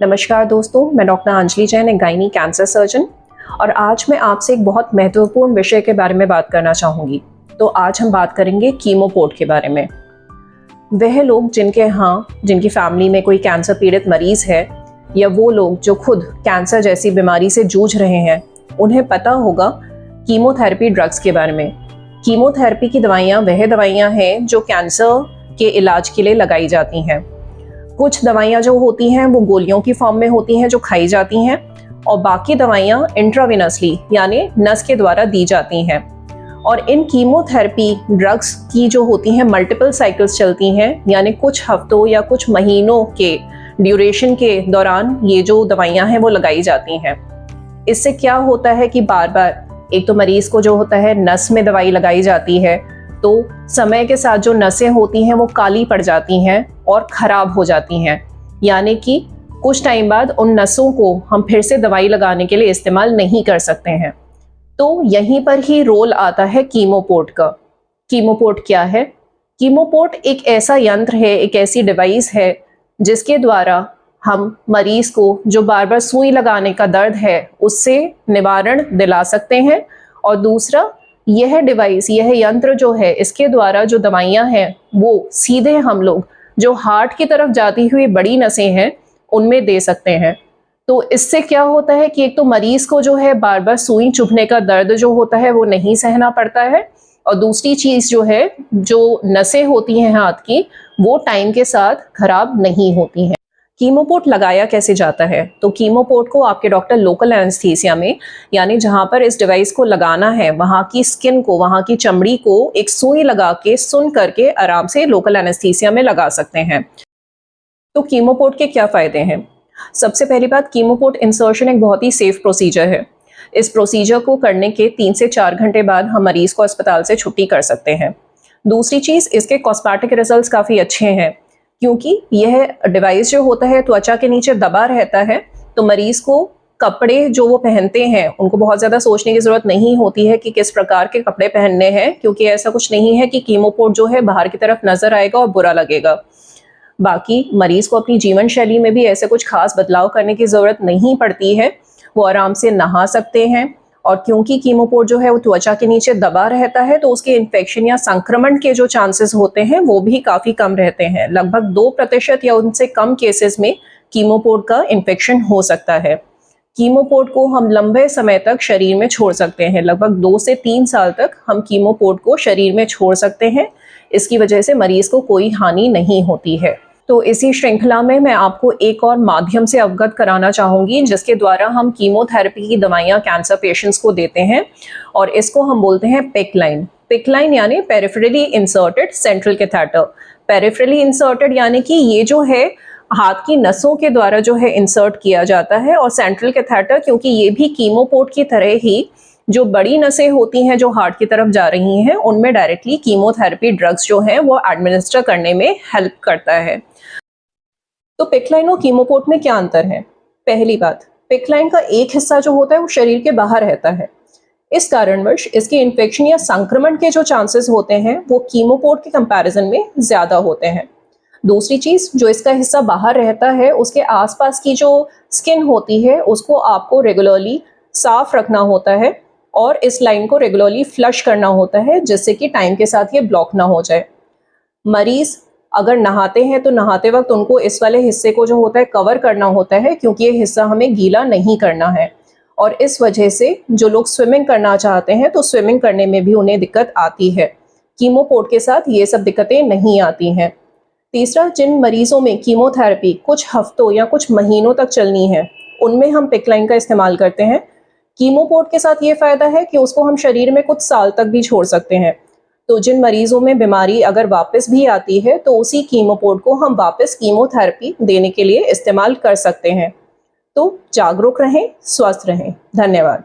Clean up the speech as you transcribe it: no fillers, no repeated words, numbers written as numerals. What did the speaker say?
नमस्कार दोस्तों, मैं डॉक्टर अंजलि जैन, एक गायनी कैंसर सर्जन। और आज मैं आपसे एक बहुत महत्वपूर्ण विषय के बारे में बात करना चाहूँगी। तो आज हम बात करेंगे कीमोपोर्ट के बारे में। वह लोग जिनकी फैमिली में कोई कैंसर पीड़ित मरीज है, या वो लोग जो खुद कैंसर जैसी बीमारी से जूझ रहे हैं, उन्हें पता होगा कीमोथेरेपी ड्रग्स के बारे में। कीमोथेरेपी की दवाइयाँ वह दवाइयाँ हैं जो कैंसर के इलाज के लिए लगाई जाती हैं। कुछ दवाइयाँ जो होती हैं वो गोलियों की फॉर्म में होती हैं जो खाई जाती हैं, और बाकी दवाइयाँ इंट्रावेनसली यानी नस के द्वारा दी जाती हैं। और इन कीमोथेरेपी ड्रग्स की जो होती हैं मल्टीपल साइकिल्स चलती हैं, यानी कुछ हफ्तों या कुछ महीनों के ड्यूरेशन के दौरान ये जो दवाइयाँ हैं वो लगाई जाती हैं। इससे क्या होता है कि बार बार एक तो मरीज को जो होता है नस में दवाई लगाई जाती है, तो समय के साथ जो नसें होती हैं वो काली पड़ जाती हैं और ख़राब हो जाती हैं, यानी कि कुछ टाइम बाद उन नसों को हम फिर से दवाई लगाने के लिए इस्तेमाल नहीं कर सकते हैं। तो यहीं पर ही रोल आता है कीमोपोर्ट का। कीमोपोर्ट क्या है? कीमोपोर्ट एक ऐसा यंत्र है, एक ऐसी डिवाइस है जिसके द्वारा हम मरीज को जो बार बार सुई लगाने का दर्द है उससे निवारण दिला सकते हैं। और दूसरा, यह डिवाइस, यह यंत्र जो है, इसके द्वारा जो दवाइयाँ हैं वो सीधे हम लोग जो हार्ट की तरफ जाती हुई बड़ी नसें हैं उनमें दे सकते हैं। तो इससे क्या होता है कि एक तो मरीज को जो है बार बार सुई चुभने का दर्द जो होता है वो नहीं सहना पड़ता है, और दूसरी चीज़ जो है, जो नसें होती हैं हाथ की, वो टाइम के साथ खराब नहीं होती हैं। कीमोपोर्ट लगाया कैसे जाता है? तो कीमोपोर्ट को आपके डॉक्टर लोकल एनेस्थीसिया में, यानी जहाँ पर इस डिवाइस को लगाना है वहाँ की स्किन को, वहाँ की चमड़ी को एक सुई लगा के सुन करके आराम से लोकल एनेस्थीसिया में लगा सकते हैं। तो कीमोपोर्ट के क्या फ़ायदे हैं? सबसे पहली बात, कीमोपोर्ट इंसर्शन एक बहुत ही सेफ प्रोसीजर है। इस प्रोसीजर को करने के 3 से 4 घंटे बाद हम मरीज़ को अस्पताल से छुट्टी कर सकते हैं। दूसरी चीज़, इसके कॉस्मेटिक रिजल्ट्स काफ़ी अच्छे हैं, क्योंकि यह डिवाइस जो होता है त्वचा के नीचे दबा रहता है, तो मरीज़ को कपड़े जो वो पहनते हैं उनको बहुत ज़्यादा सोचने की ज़रूरत नहीं होती है कि किस प्रकार के कपड़े पहनने हैं, क्योंकि ऐसा कुछ नहीं है कि कीमोपोर्ट जो है बाहर की तरफ नज़र आएगा और बुरा लगेगा। बाकी मरीज़ को अपनी जीवन शैली में भी ऐसे कुछ खास बदलाव करने की ज़रूरत नहीं पड़ती है, वो आराम से नहा सकते हैं। और क्योंकि कीमोपोर्ट जो है वो त्वचा के नीचे दबा रहता है, तो उसके इन्फेक्शन या संक्रमण के जो चांसेस होते हैं वो भी काफ़ी कम रहते हैं। लगभग 2% या उनसे कम केसेस में कीमोपोर्ट का इन्फेक्शन हो सकता है। कीमोपोर्ट को हम लंबे समय तक शरीर में छोड़ सकते हैं, लगभग 2 से 3 साल तक हम कीमोपोर्ट को शरीर में छोड़ सकते हैं। इसकी वजह से मरीज़ को कोई हानि नहीं होती है। तो इसी श्रृंखला में मैं आपको एक और माध्यम से अवगत कराना चाहूँगी जिसके द्वारा हम कीमोथेरेपी की दवाइयाँ कैंसर पेशेंट्स को देते हैं, और इसको हम बोलते हैं पिकलाइन। पिकलाइन यानी peripherally inserted central catheter. Peripherally inserted यानी कि ये जो है हाथ की नसों के द्वारा जो है इंसर्ट किया जाता है, और सेंट्रल कैथेटर क्योंकि ये भी कीमोपोर्ट की तरह ही जो बड़ी नसें होती हैं जो हार्ट की तरफ जा रही हैं उनमें डायरेक्टली कीमोथेरेपी ड्रग्स जो हैं वो एडमिनिस्टर करने में हेल्प करता है। तो पिकलाइन और कीमोपोर्ट में क्या अंतर है? पहली बात, पिकलाइन का एक हिस्सा जो होता है वो शरीर के बाहर रहता है, इस कारणवश इसके इन्फेक्शन या संक्रमण के जो चांसेस होते हैं वो कीमोपोर्ट के कंपैरिजन में ज़्यादा होते हैं। दूसरी चीज़, जो इसका हिस्सा बाहर रहता है उसके आसपास की जो स्किन होती है उसको आपको रेगुलरली साफ रखना होता है, और इस लाइन को रेगुलरली फ्लश करना होता है, जिससे कि टाइम के साथ ये ब्लॉक ना हो जाए। मरीज़ अगर नहाते हैं तो नहाते वक्त उनको इस वाले हिस्से को जो होता है कवर करना होता है, क्योंकि ये हिस्सा हमें गीला नहीं करना है। और इस वजह से जो लोग स्विमिंग करना चाहते हैं तो स्विमिंग करने में भी उन्हें दिक्कत आती है। कीमोपोर्ट के साथ ये सब दिक्कतें नहीं आती हैं। तीसरा, जिन मरीजों में कीमोथेरेपी कुछ हफ्तों या कुछ महीनों तक चलनी है उनमें हम पिकलाइन का इस्तेमाल करते हैं। कीमोपोर्ट के साथ ये फ़ायदा है कि उसको हम शरीर में कुछ साल तक भी छोड़ सकते हैं। तो जिन मरीजों में बीमारी अगर वापस भी आती है तो उसी कीमोपोर्ट को हम वापस कीमोथेरेपी देने के लिए इस्तेमाल कर सकते हैं। तो जागरूक रहें, स्वस्थ रहें। धन्यवाद।